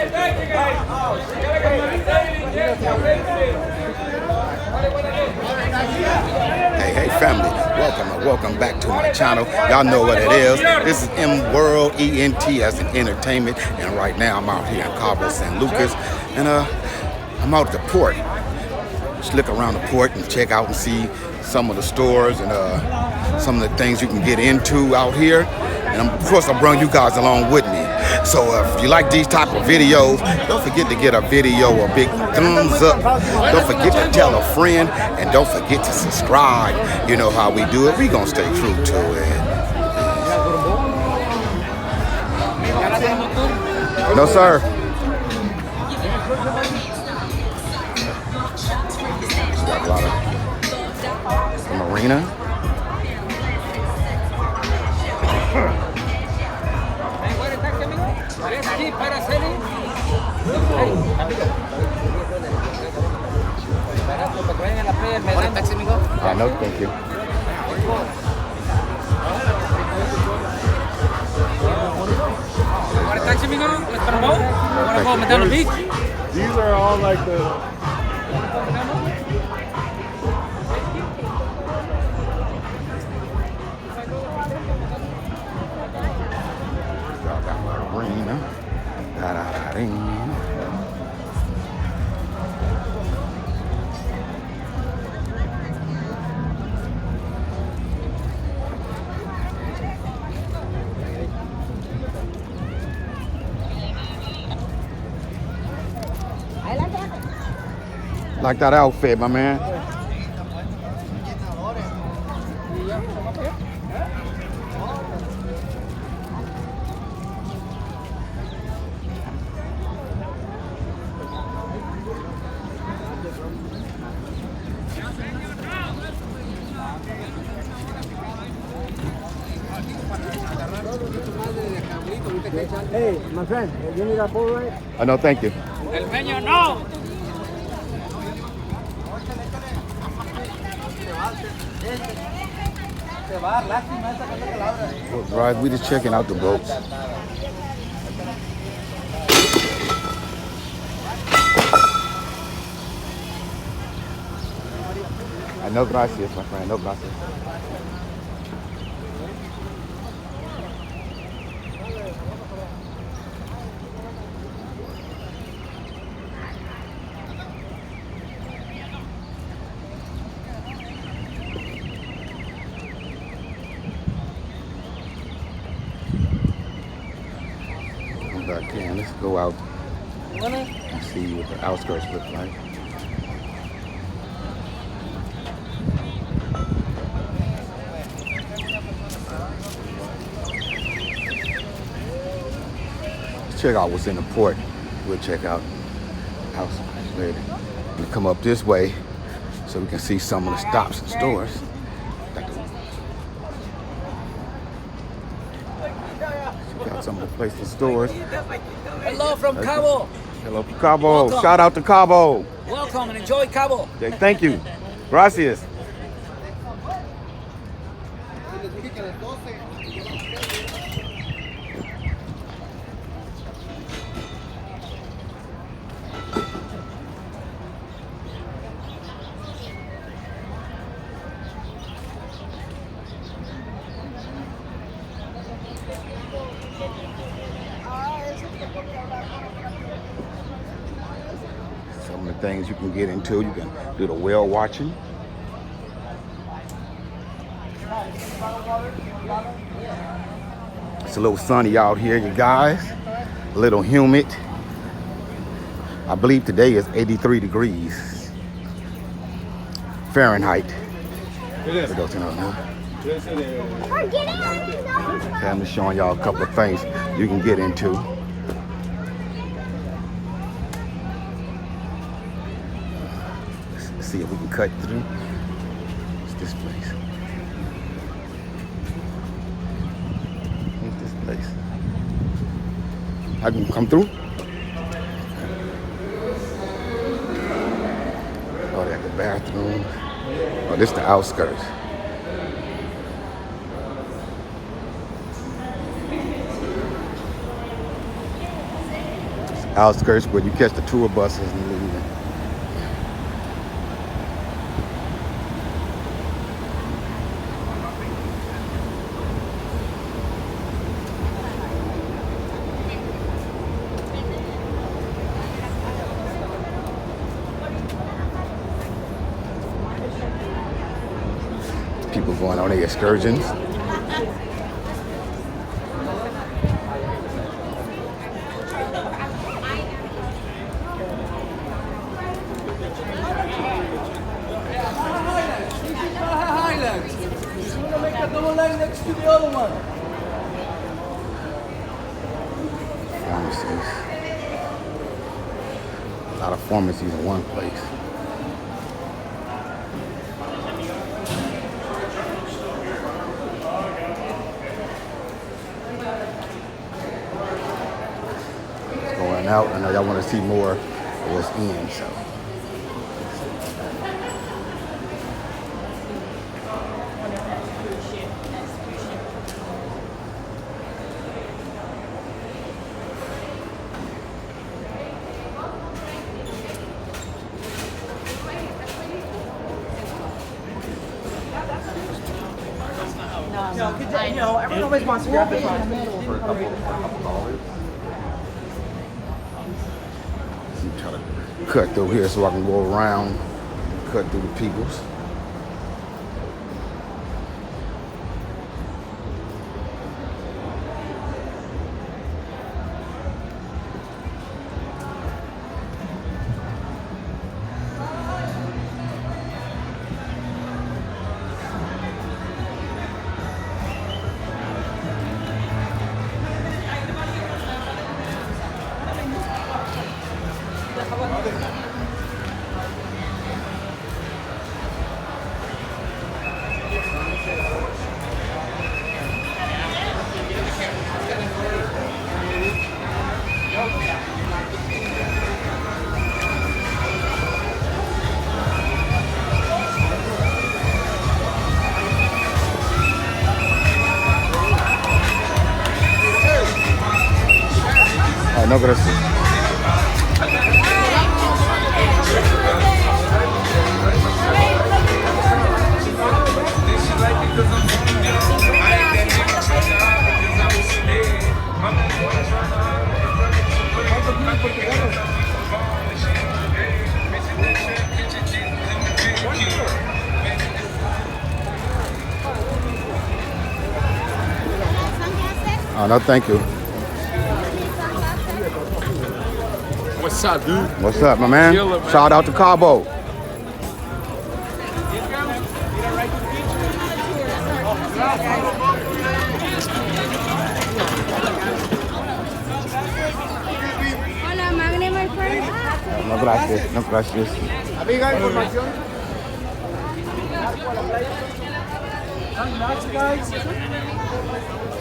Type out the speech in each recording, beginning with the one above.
Hey, family, welcome back to my channel. Y'all know what it is. This is M World, ENT as in entertainment, and right now I'm out here in Cabo San Lucas, and I'm out at the port. Just look around the port and check out and see some of the stores and some of the things you can get into out here. And of course, I brought you guys along with me. So if you like these type of videos, don't forget to get a video a big thumbs up. Don't forget to tell a friend, and don't forget to subscribe. You know how we do it. We gonna stay true to it. No, sir. Got a lot of the marina. I know, thank you. These are all like the... Like that outfit, my man. Hey, my friend, you need a bowl, right? I know, thank you. El meño no. Right, we just checking out the boats. I know, gracias, my friend. No, gracias. Back in. Let's go out and see what the outskirts look like. Let's check out what's in the port. We'll check out outskirts later. We come up this way so we can see some of the stops and stores. Got some of the places, stores. Hello from Cabo. Hello from Cabo. Welcome. Shout out to Cabo. Welcome and enjoy Cabo. Okay, thank you. Gracias. Some of the things you can get into, you can do the whale watching. It's a little sunny out here, you guys. A little humid. I believe today is 83 degrees Fahrenheit. Okay, I'm just showing y'all a couple of things you can get into. Let's see if we can cut through. It's this place. It's this place. I can come through. Oh, they got the bathroom. Oh, this is the outskirts. outskirts where you catch the tour buses and leave. People going on their excursions. Next to the other one. Pharmacies. A lot of pharmacies in one place. Going out. I know y'all want to see more of what's in, so. I know, everyone always wants to grab the phone. I'm trying to cut through here so I can go around, cut through the peoples. No, gracias. Oh, no, thank you. What's up, dude? What's up, my man? Chillin', man. Shout out to Cabo. Hola, Magne, my friend. No gracias, no gracias. Amiga, información. Nice guys.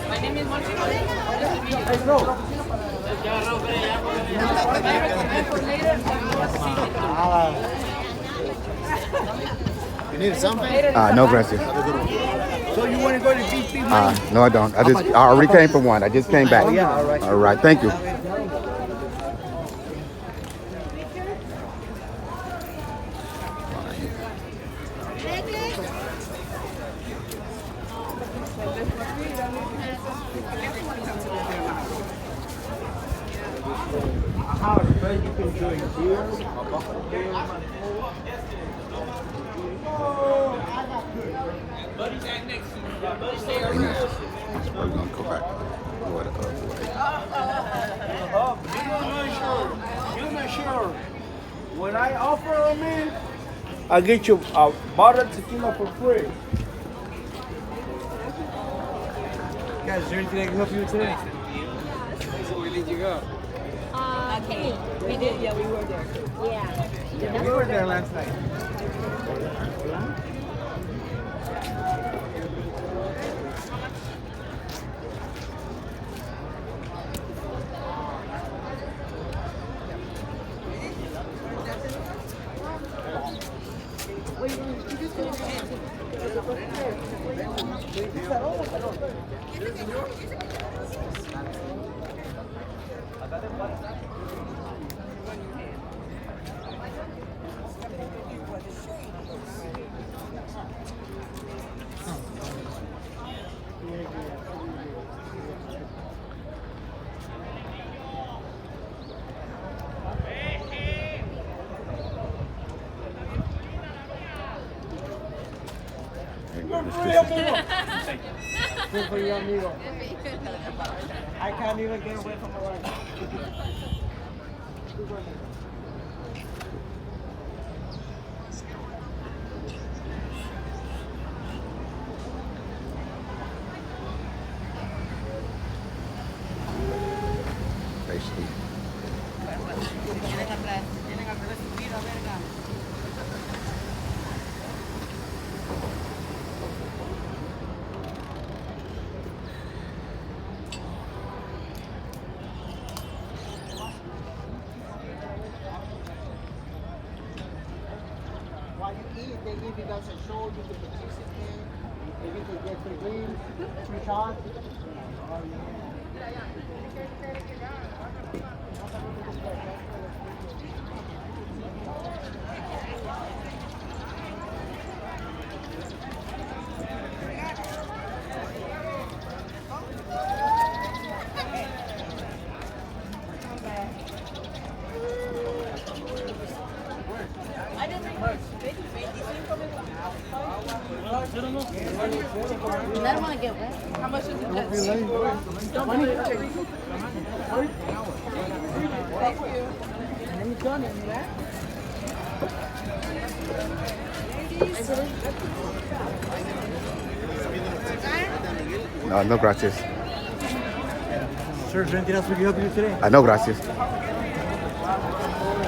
My name is Marcelo. Let's go. You need something? No gracias. So you want to go to BP? No, I don't. I already came for one. I just came back. Oh, yeah, all right. All right, thank you. How you can join here. We're gonna go back. Go the other way. You're not sure. When I offer them in, I'll get you a bottle of tequila for free. Guys, is there anything I can help you with today? Where did you go? Okay. We did, yeah, we were there. Yeah. We were there last night. Good for you, amigo. I can't even get away from my wife. Basically. While you eat, they give you guys a show. You can participate. Maybe you can get free drinks, free shots. I don't want to get wet. How much is it? Thank you. No, no gracias. Sir, is there anything else we can help you with today? No gracias.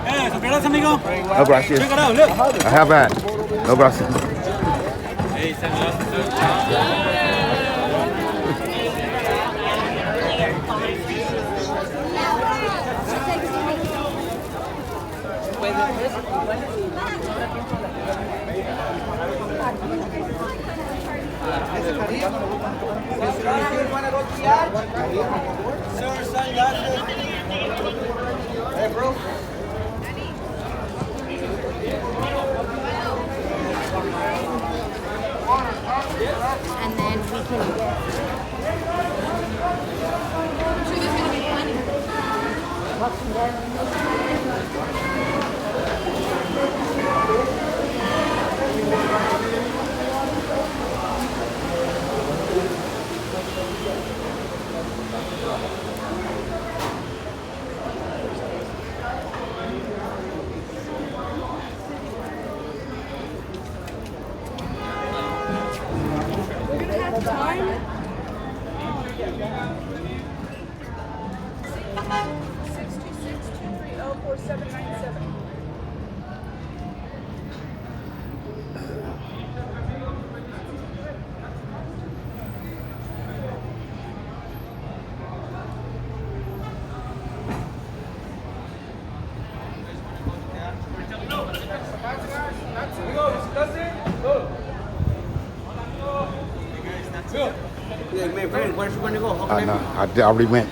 Hey, ¿so quedas, amigo? No gracias. Check it out, look. I have that. No gracias. And then we can get. Yeah, my friend, where's you going to go? I know. I already went.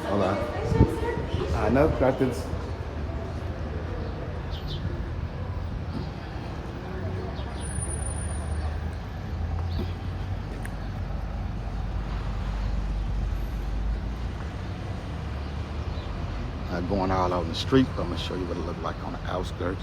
Hold on. I know, got this. Going all out in the street, but I'm gonna show you what it looked like on the outskirts.